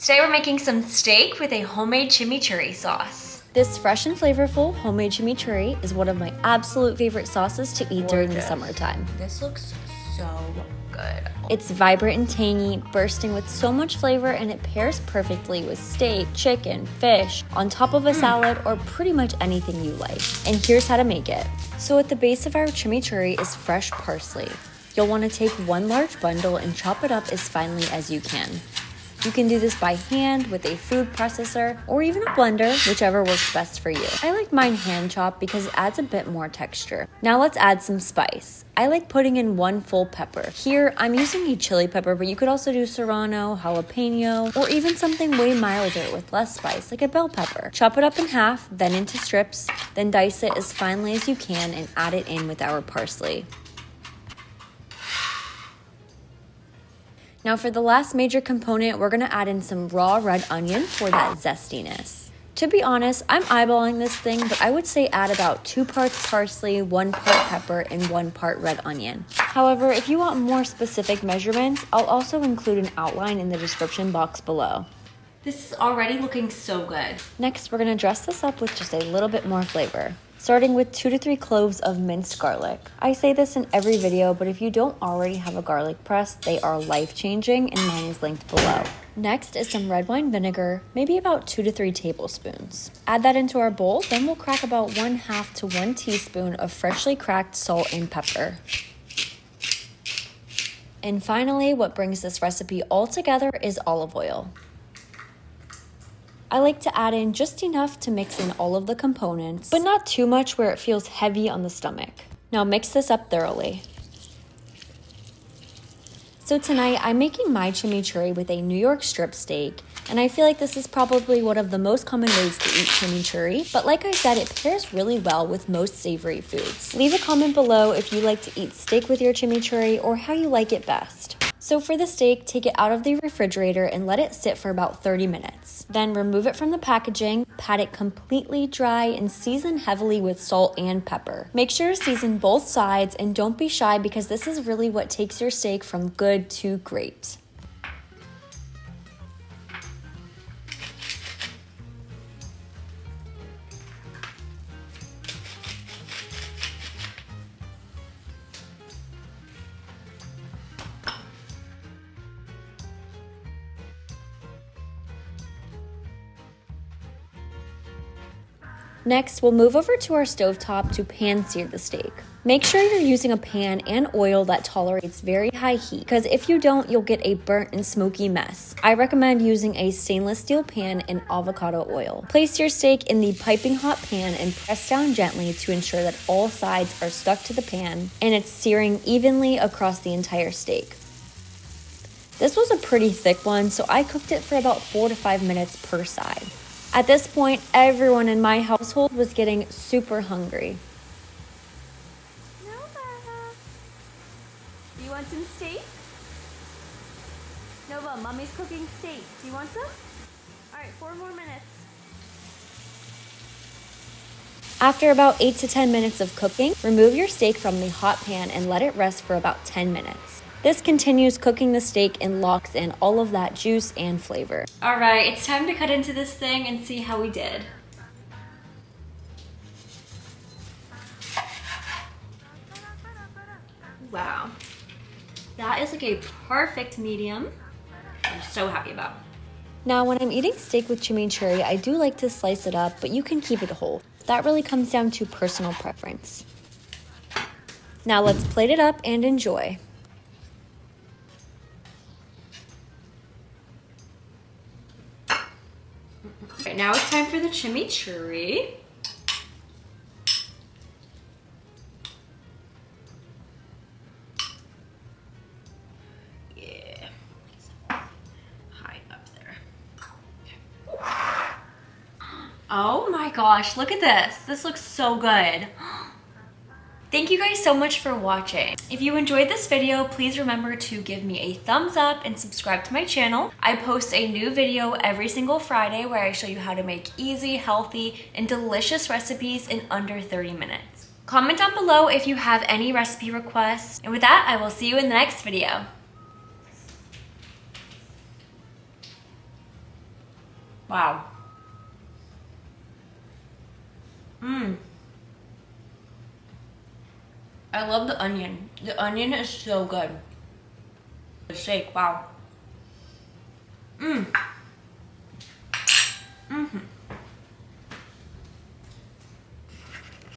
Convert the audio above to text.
Today we're making some steak with a homemade chimichurri sauce. This fresh and flavorful homemade chimichurri is one of my absolute favorite sauces to eat during the summertime. This looks so good. It's vibrant and tangy, bursting with so much flavor, and it pairs perfectly with steak, chicken, fish, on top of a salad, or pretty much anything you like. And here's how to make it. So at the base of our chimichurri is fresh parsley. You'll want to take one large bundle and chop it up as finely as you can. You can do this by hand with a food processor or even a blender, whichever works best for you. I like mine hand chopped because it adds a bit more texture. Now let's add some spice. I like putting in one full pepper. Here I'm using a chili pepper, but you could also do serrano, jalapeno, or even something way milder with less spice like a bell pepper. Chop it up in half, then into strips, then dice it as finely as you can and add it in with our parsley. Now for the last major component, we're gonna add in some raw red onion for that zestiness. To be honest, I'm eyeballing this thing, but I would say add about 2 parts parsley, 1 part pepper, and 1 part red onion. However, if you want more specific measurements, I'll also include an outline in the description box below. This is already looking so good. Next, we're gonna dress this up with just a little bit more flavor, starting with 2 to 3 cloves of minced garlic. I say this in every video, but if you don't already have a garlic press, they are life-changing, and mine is linked below. Next is some red wine vinegar, maybe about 2 to 3 tablespoons. Add that into our bowl, then we'll crack about 1/2 to 1 teaspoon of freshly cracked salt and pepper. And finally, what brings this recipe all together is olive oil. I like to add in just enough to mix in all of the components, but not too much where it feels heavy on the stomach. Now mix this up thoroughly. So tonight I'm making my chimichurri with a New York strip steak, and I feel like this is probably one of the most common ways to eat chimichurri, but like I said, it pairs really well with most savory foods. Leave a comment below if you like to eat steak with your chimichurri or how you like it best. So for the steak, take it out of the refrigerator and let it sit for about 30 minutes. Then remove it from the packaging, pat it completely dry, and season heavily with salt and pepper. Make sure to season both sides and don't be shy because this is really what takes your steak from good to great. Next, we'll move over to our stovetop to pan-sear the steak. Make sure you're using a pan and oil that tolerates very high heat, because if you don't, you'll get a burnt and smoky mess. I recommend using a stainless steel pan and avocado oil. Place your steak in the piping hot pan and press down gently to ensure that all sides are stuck to the pan and it's searing evenly across the entire steak. This was a pretty thick one, so I cooked it for about 4 to 5 minutes per side. At this point, everyone in my household was getting super hungry. Nova, do you want some steak? Nova, mommy's cooking steak. Do you want some? All right, 4 more minutes. After about 8 to 10 minutes of cooking, remove your steak from the hot pan and let it rest for about 10 minutes. This continues cooking the steak and locks in all of that juice and flavor. All right, it's time to cut into this thing and see how we did. Wow. That is like a perfect medium. I'm so happy about it. Now, when I'm eating steak with chimichurri, I do like to slice it up, but you can keep it whole. That really comes down to personal preference. Now let's plate it up and enjoy. Okay, now it's time for the chimichurri. Yeah. High up there. Oh my gosh, look at this. This looks so good. Thank you guys so much for watching. If you enjoyed this video, please remember to give me a thumbs up and subscribe to my channel. I post a new video every single Friday where I show you how to make easy, healthy, and delicious recipes in under 30 minutes. Comment down below if you have any recipe requests. And with that, I will see you in the next video. Wow. Mmm. I love the onion. The onion is so good. The steak, wow. Mmm.